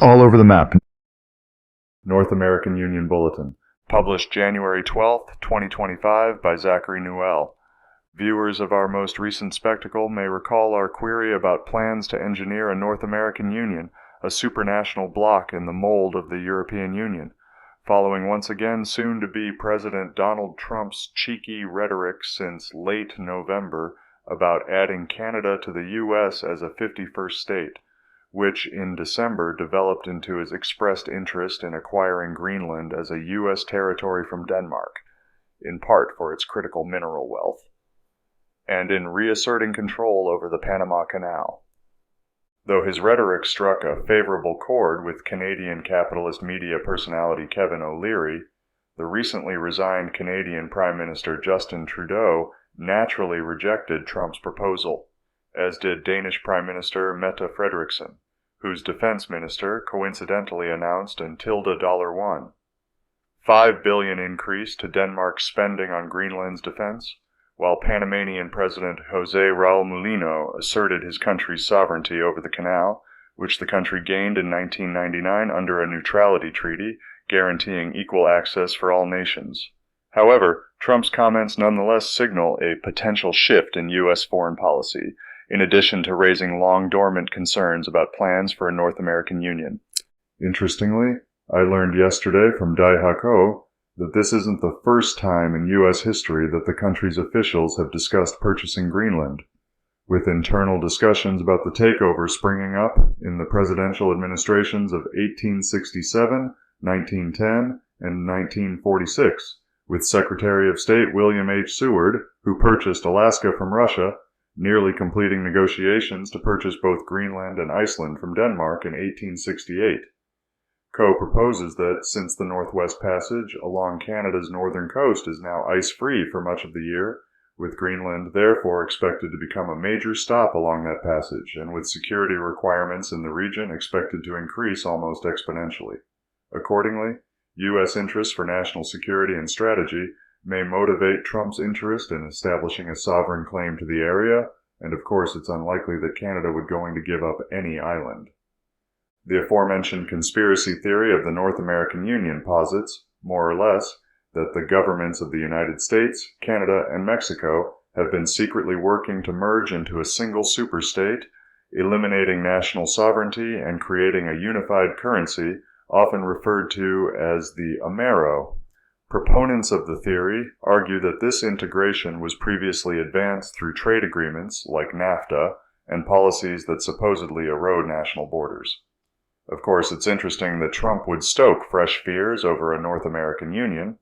all over the map. North American Union Bulletin, published January 12th, 2025 by Zachary Newell. Viewers of our most recent spectacle may recall our query about plans to engineer a North American Union, a supranational bloc in the mold of the European Union, following once again soon-to-be President Donald Trump's cheeky rhetoric since late November about adding Canada to the U.S. as a 51st state, which in December developed into his expressed interest in acquiring Greenland as a U.S. territory from Denmark, in part for its critical mineral wealth, and in reasserting control over the Panama Canal. Though his rhetoric struck a favorable chord with Canadian capitalist media personality Kevin O'Leary, the recently resigned Canadian Prime Minister Justin Trudeau naturally rejected Trump's proposal, as did Danish Prime Minister Mette Frederiksen, whose defense minister coincidentally announced in $1 $5 billion increase to Denmark's spending on Greenland's defense, while Panamanian President José Raúl Mulino asserted his country's sovereignty over the canal, which the country gained in 1999 under a neutrality treaty guaranteeing equal access for all nations. However, Trump's comments nonetheless signal a potential shift in U.S. foreign policy, in addition to raising long-dormant concerns about plans for a North American Union. Interestingly, I learned yesterday from Dai Hako that this isn't the first time in U.S. history that the country's officials have discussed purchasing Greenland, with internal discussions about the takeover springing up in the presidential administrations of 1867, 1910, and 1946, with Secretary of State William H. Seward, who purchased Alaska from Russia, nearly completing negotiations to purchase both Greenland and Iceland from Denmark in 1868. Coe proposes that, since the Northwest Passage along Canada's northern coast is now ice-free for much of the year, with Greenland therefore expected to become a major stop along that passage, and with security requirements in the region expected to increase almost exponentially. Accordingly, U.S. interests for national security and strategy may motivate Trump's interest in establishing a sovereign claim to the area, and of course it's unlikely that Canada would going to give up any island. The aforementioned conspiracy theory of the North American Union posits, more or less, that the governments of the United States, Canada, and Mexico have been secretly working to merge into a single superstate, eliminating national sovereignty and creating a unified currency, often referred to as the Amero. Proponents of the theory argue that this integration was previously advanced through trade agreements like NAFTA and policies that supposedly erode national borders. Of course, it's interesting that Trump would stoke fresh fears over a North American Union,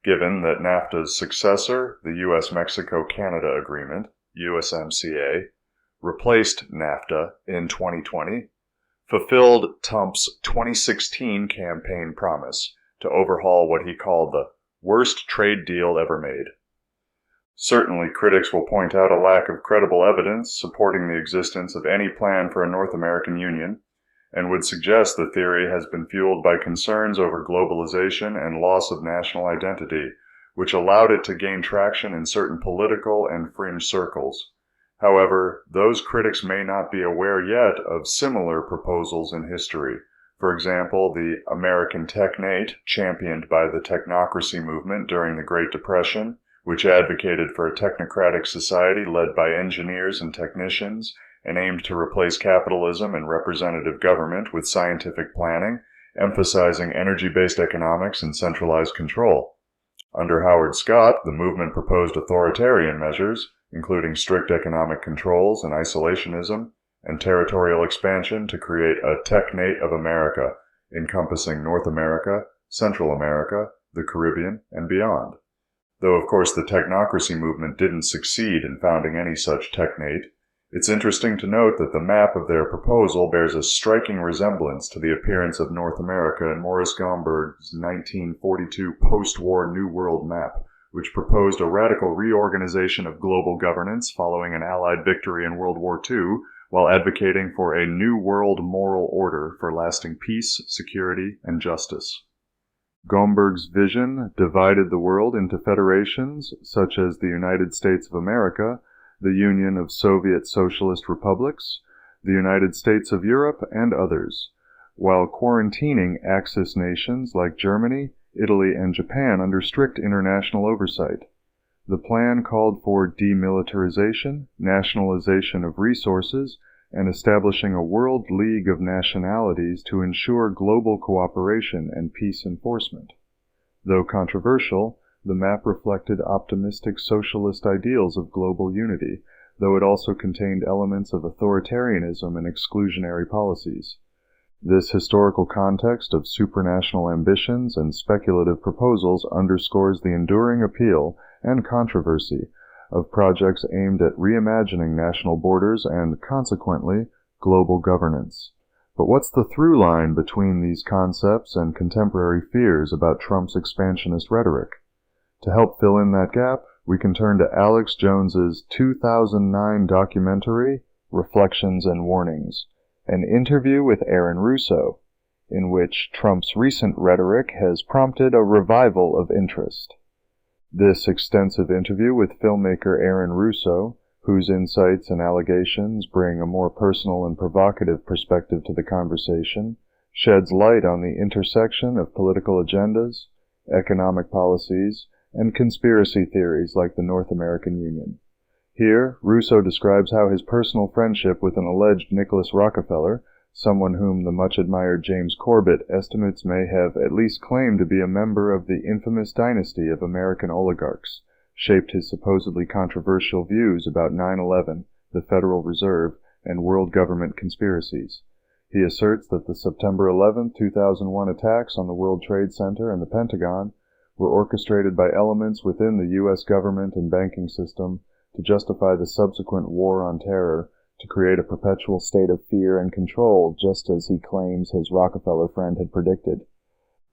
given that NAFTA's successor, the U.S.-Mexico-Canada Agreement, USMCA, replaced NAFTA in 2020, fulfilled Trump's 2016 campaign promise to overhaul what he called the worst trade deal ever made. Certainly, critics will point out a lack of credible evidence supporting the existence of any plan for a North American Union, and would suggest the theory has been fueled by concerns over globalization and loss of national identity, which allowed it to gain traction in certain political and fringe circles. However, those critics may not be aware yet of similar proposals in history. For example, the American Technate, championed by the Technocracy movement during the Great Depression, which advocated for a technocratic society led by engineers and technicians, and aimed to replace capitalism and representative government with scientific planning, emphasizing energy-based economics and centralized control. Under Howard Scott, the movement proposed authoritarian measures, including strict economic controls and isolationism, and territorial expansion to create a Technate of America, encompassing North America, Central America, the Caribbean, and beyond. Though, of course, the Technocracy movement didn't succeed in founding any such Technate, it's interesting to note that the map of their proposal bears a striking resemblance to the appearance of North America in Maurice Gomberg's 1942 post-war New World map, which proposed a radical reorganization of global governance following an Allied victory in World War II, while advocating for a new world moral order for lasting peace, security, and justice. Gomberg's vision divided the world into federations such as the United States of America, the Union of Soviet Socialist Republics, the United States of Europe, and others. while quarantining Axis nations like Germany, Italy, and Japan under strict international oversight. The plan called for demilitarization, nationalization of resources, and establishing a World League of Nationalities to ensure global cooperation and peace enforcement. Though controversial, the map reflected optimistic socialist ideals of global unity, though it also contained elements of authoritarianism and exclusionary policies. This historical context of supranational ambitions and speculative proposals underscores the enduring appeal and controversy of projects aimed at reimagining national borders and, consequently, global governance. But what's the through line between these concepts and contemporary fears about Trump's expansionist rhetoric? To help fill in that gap, we can turn to Alex Jones's 2009 documentary, Reflections and Warnings, an interview with Aaron Russo, in which Trump's recent rhetoric has prompted a revival of interest. This extensive interview with filmmaker Aaron Russo, whose insights and allegations bring a more personal and provocative perspective to the conversation, sheds light on the intersection of political agendas, economic policies, and conspiracy theories like the North American Union. Here, Russo describes how his personal friendship with an alleged Nicholas Rockefeller, someone whom the much-admired James Corbett estimates may have at least claimed to be a member of the infamous dynasty of American oligarchs, shaped his supposedly controversial views about 9/11, the Federal Reserve, and world government conspiracies. He asserts that the September 11, 2001 attacks on the World Trade Center and the Pentagon were orchestrated by elements within the U.S. government and banking system to justify the subsequent war on terror, to create a perpetual state of fear and control, just as he claims his Rockefeller friend had predicted.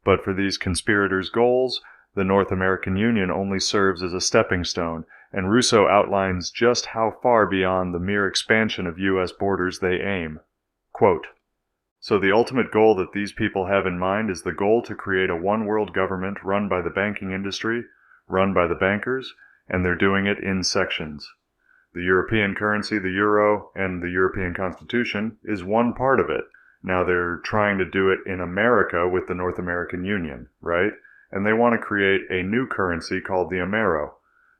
But for these conspirators' goals, the North American Union only serves as a stepping stone, and Russo outlines just how far beyond the mere expansion of U.S. borders they aim. Quote, "So the ultimate goal that these people have in mind is the goal to create a one-world government run by the banking industry, run by the bankers, and they're doing it in sections. The European currency, the euro, and the European Constitution is one part of it. Now they're trying to do it in America with the North American Union, right? And they want to create a new currency called the Amero.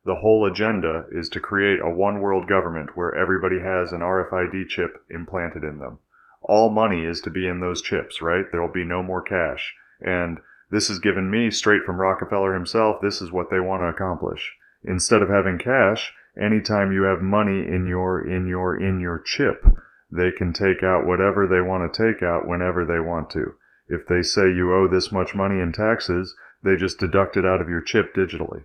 The whole agenda is to create a one-world government where everybody has an RFID chip implanted in them. All money is to be in those chips, right? There will be no more cash. And this is given me straight from Rockefeller himself. This is what they want to accomplish. Instead of having cash, anytime you have money in your chip, they can take out whatever they want to take out whenever they want to. If they say you owe this much money in taxes, they just deduct it out of your chip digitally.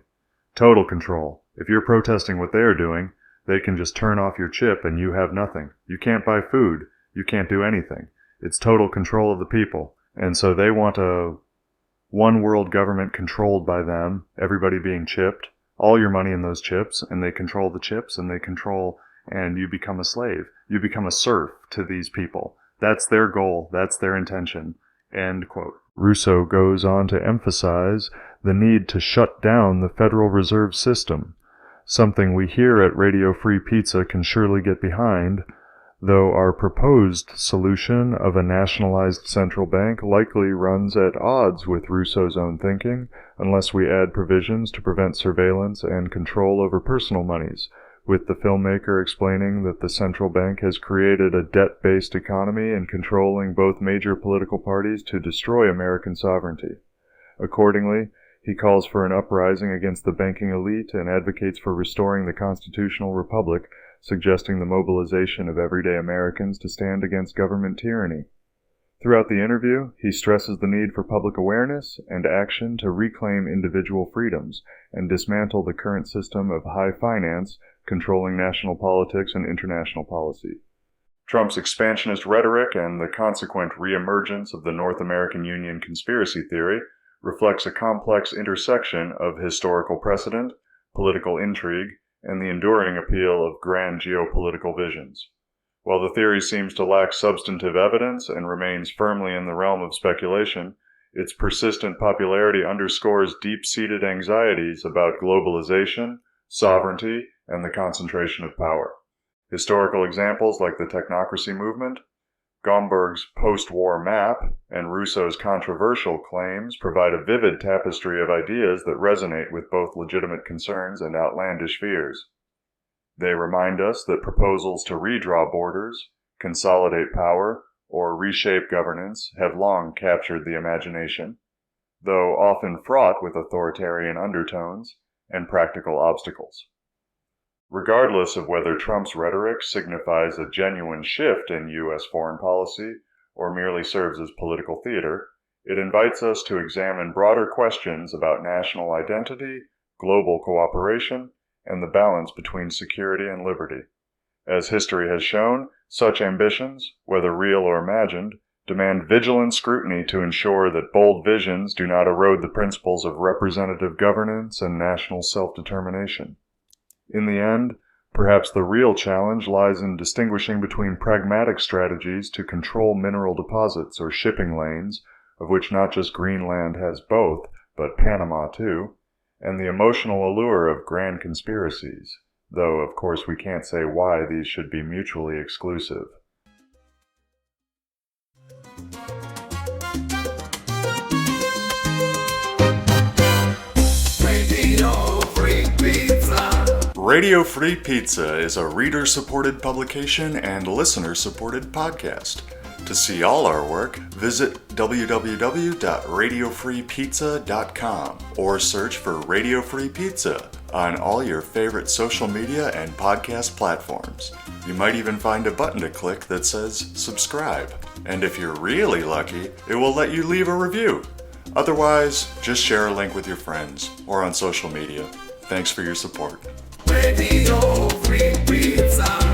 Total control. If you're protesting what they're doing, they can just turn off your chip and you have nothing. You can't buy food. You can't do anything. It's total control of the people. And so they want a one world government controlled by them, everybody being chipped, all your money in those chips, and they control the chips, and you become a slave. You become a serf to these people. That's their goal. That's their intention. End quote. Russo goes on to emphasize the need to shut down the Federal Reserve System, something we here at Radio Free Pizza can surely get behind, though our proposed solution of a nationalized central bank likely runs at odds with Russo's own thinking, unless we add provisions to prevent surveillance and control over personal monies, with the filmmaker explaining that the central bank has created a debt-based economy and controlling both major political parties to destroy American sovereignty. Accordingly, he calls for an uprising against the banking elite and advocates for restoring the constitutional republic, suggesting the mobilization of everyday Americans to stand against government tyranny. Throughout the interview, he stresses the need for public awareness and action to reclaim individual freedoms and dismantle the current system of high finance controlling national politics and international policy. Trump's expansionist rhetoric and the consequent reemergence of the North American Union conspiracy theory reflects a complex intersection of historical precedent, political intrigue, and the enduring appeal of grand geopolitical visions. While the theory seems to lack substantive evidence and remains firmly in the realm of speculation, its persistent popularity underscores deep-seated anxieties about globalization, sovereignty, and the concentration of power. Historical examples like the Technocracy movement, Gomberg's post-war map and Rousseau's controversial claims provide a vivid tapestry of ideas that resonate with both legitimate concerns and outlandish fears. They remind us that proposals to redraw borders, consolidate power, or reshape governance have long captured the imagination, though often fraught with authoritarian undertones and practical obstacles. Regardless of whether Trump's rhetoric signifies a genuine shift in U.S. foreign policy or merely serves as political theater, it invites us to examine broader questions about national identity, global cooperation, and the balance between security and liberty. As history has shown, such ambitions, whether real or imagined, demand vigilant scrutiny to ensure that bold visions do not erode the principles of representative governance and national self-determination. In the end, perhaps the real challenge lies in distinguishing between pragmatic strategies to control mineral deposits or shipping lanes, of which not just Greenland has both, but Panama too, and the emotional allure of grand conspiracies, though of course we can't say why these should be mutually exclusive. Radio Free Pizza is a reader-supported publication and listener-supported podcast. To see all our work, visit www.radiofreepizza.com or search for Radio Free Pizza on all your favorite social media and podcast platforms. You might even find a button to click that says subscribe. And if you're really lucky, it will let you leave a review. Otherwise, just share a link with your friends or on social media. Thanks for your support. Radio Free Pizza.